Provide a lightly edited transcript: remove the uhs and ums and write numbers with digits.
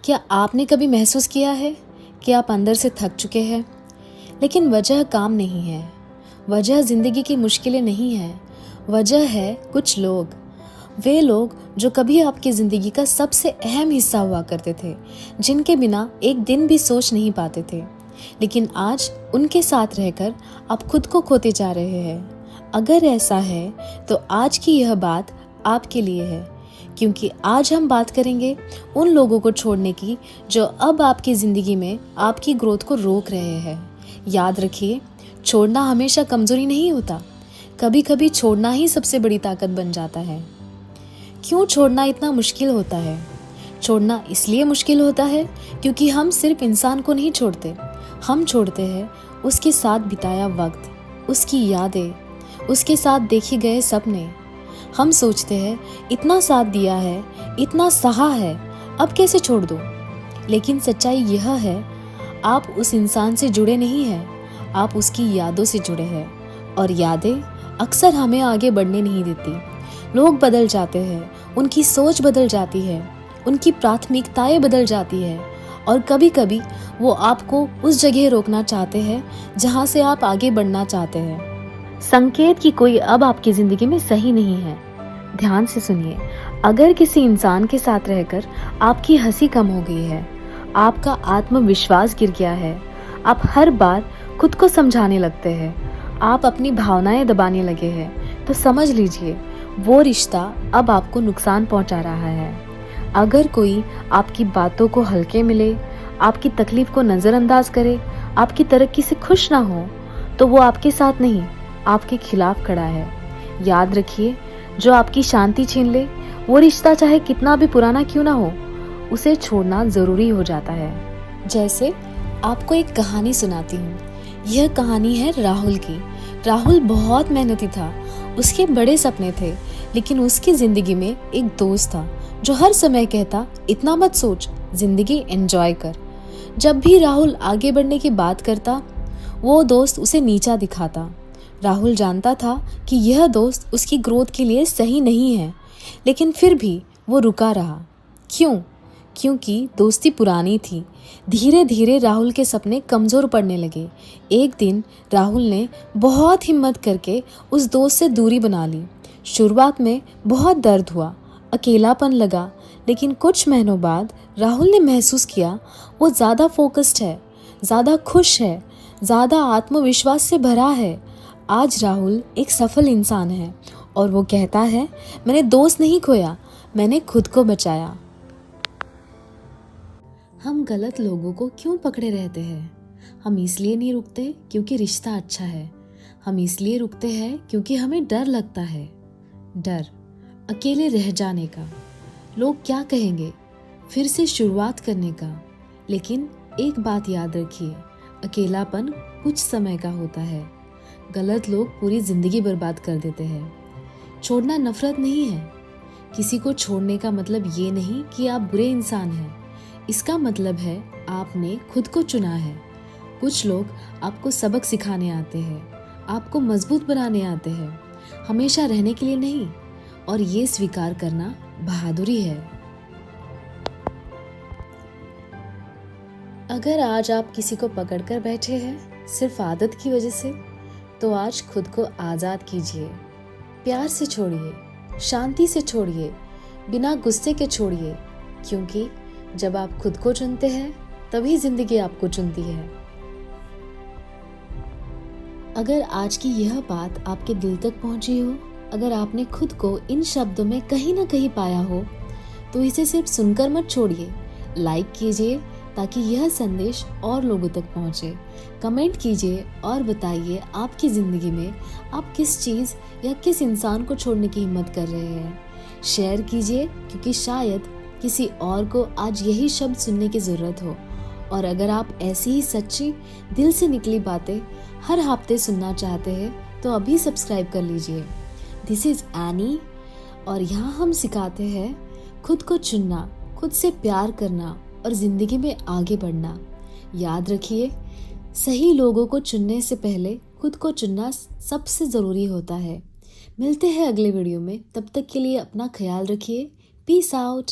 क्या आपने कभी महसूस किया है कि आप अंदर से थक चुके हैं, लेकिन वजह काम नहीं है, वजह ज़िंदगी की मुश्किलें नहीं है, वजह है कुछ लोग। वे लोग जो कभी आपकी ज़िंदगी का सबसे अहम हिस्सा हुआ करते थे, जिनके बिना एक दिन भी सोच नहीं पाते थे, लेकिन आज उनके साथ रहकर आप खुद को खोते जा रहे हैं। अगर ऐसा है तो आज की यह बात आपके लिए है, क्योंकि आज हम बात करेंगे उन लोगों को छोड़ने की जो अब आपकी ज़िंदगी में आपकी ग्रोथ को रोक रहे हैं। याद रखिए, छोड़ना हमेशा कमज़ोरी नहीं होता, कभी कभी छोड़ना ही सबसे बड़ी ताकत बन जाता है। क्यों छोड़ना इतना मुश्किल होता है? छोड़ना इसलिए मुश्किल होता है क्योंकि हम सिर्फ इंसान को नहीं छोड़ते, हम छोड़ते हैं उसके साथ बिताया वक्त, उसकी यादें, उसके साथ देखे गए सपने। हम सोचते हैं इतना साथ दिया है, इतना सहा है, अब कैसे छोड़ दूं? लेकिन सच्चाई यह है, आप उस इंसान से जुड़े नहीं हैं, आप उसकी यादों से जुड़े हैं। और यादें अक्सर हमें आगे बढ़ने नहीं देती। लोग बदल जाते हैं, उनकी सोच बदल जाती है, उनकी प्राथमिकताएं बदल जाती है, और कभी कभी वो आपको उस जगह रोकना चाहते हैं जहां से आप आगे बढ़ना चाहते हैं। संकेत कि कोई अब आपकी जिंदगी में सही नहीं है। ध्यान से सुनिए, अगर किसी इंसान के साथ रहकर आपकी हंसी कम हो गई है, आपका आत्मविश्वास गिर गया है, आप हर बार खुद को समझाने लगते हैं, आप अपनी भावनाएं दबाने लगे हैं, तो समझ लीजिए वो रिश्ता अब आपको नुकसान पहुंचा रहा है। अगर कोई आपकी बातों को हल्के मिले, आपकी तकलीफ को नज़रअंदाज करे, आपकी तरक्की से खुश ना हो, तो वो आपके साथ नहीं, आपके खिलाफ खड़ा है। याद रखिए, जो आपकी शांति छीन ले, वो रिश्ता चाहे कितना भी पुराना क्यों ना हो, उसे छोड़ना ज़रूरी हो जाता है। जैसे आपको एक कहानी सुनाती हूँ। यह कहानी है राहुल की। राहुल बहुत मेहनती था, उसके बड़े सपने थे, लेकिन उसकी ज़िंदगी में एक दोस्त था जो हर समय कहता, इतना मत सोच, ज़िंदगी एंजॉय कर। जब भी राहुल आगे बढ़ने की बात करता, वो दोस्त उसे नीचा दिखाता। राहुल जानता था कि यह दोस्त उसकी ग्रोथ के लिए सही नहीं है, लेकिन फिर भी वो रुका रहा। क्यों? क्योंकि दोस्ती पुरानी थी। धीरे धीरे राहुल के सपने कमज़ोर पड़ने लगे। एक दिन राहुल ने बहुत हिम्मत करके उस दोस्त से दूरी बना ली। शुरुआत में बहुत दर्द हुआ, अकेलापन लगा, लेकिन कुछ महीनों बाद राहुल ने महसूस किया वो ज़्यादा फोकस्ड है, ज़्यादा खुश है, ज़्यादा आत्मविश्वास से भरा है। आज राहुल एक सफल इंसान है और वो कहता है, मैंने दोस्त नहीं खोया, मैंने खुद को बचाया। हम गलत लोगों को क्यों पकड़े रहते हैं? हम इसलिए नहीं रुकते क्योंकि रिश्ता अच्छा है, हम इसलिए रुकते हैं क्योंकि हमें डर लगता है। डर अकेले रह जाने का, लोग क्या कहेंगे, फिर से शुरुआत करने का। लेकिन एक बात याद रखिए, अकेलापन कुछ समय का होता है, गलत लोग पूरी जिंदगी बर्बाद कर देते हैं। छोड़ना नफरत नहीं है। किसी को छोड़ने का मतलब ये नहीं कि आप बुरे इंसान हैं, इसका मतलब है आपने खुद को चुना है। कुछ लोग आपको सबक सिखाने आते हैं, आपको मजबूत बनाने आते हैं, हमेशा रहने के लिए नहीं, और ये स्वीकार करना बहादुरी है। अगर आज आप किसी को पकड़कर बैठे हैं सिर्फ आदत की वजह से, तो आज खुद को आज़ाद कीजिए। प्यार से छोड़िए, शांति से छोड़िए, बिना गुस्से के छोड़िए, क्योंकि जब आप खुद को चुनते हैं तभी जिंदगी आपको चुनती है। अगर आज की यह बात आपके दिल तक पहुंची हो, अगर आपने खुद को इन शब्दों में कहीं ना कहीं पाया हो, तो इसे सिर्फ सुनकर मत छोड़िए, लाइक कीजिए ताकि यह संदेश और लोगों तक पहुंचे। कमेंट कीजिए और बताइए आपकी ज़िंदगी में आप किस चीज़ या किस इंसान को छोड़ने की हिम्मत कर रहे हैं। शेयर कीजिए, क्योंकि शायद किसी और को आज यही शब्द सुनने की ज़रूरत हो। और अगर आप ऐसी ही सच्ची दिल से निकली बातें हर हफ्ते सुनना चाहते हैं, तो अभी सब्सक्राइब कर लीजिए। दिस इज़ एनी, और यहाँ हम सिखाते हैं खुद को चुनना, खुद से प्यार करना और ज़िंदगी में आगे बढ़ना। याद रखिए, सही लोगों को चुनने से पहले खुद को चुनना सबसे ज़रूरी होता है। मिलते हैं अगले वीडियो में, तब तक के लिए अपना ख्याल रखिए। Peace out.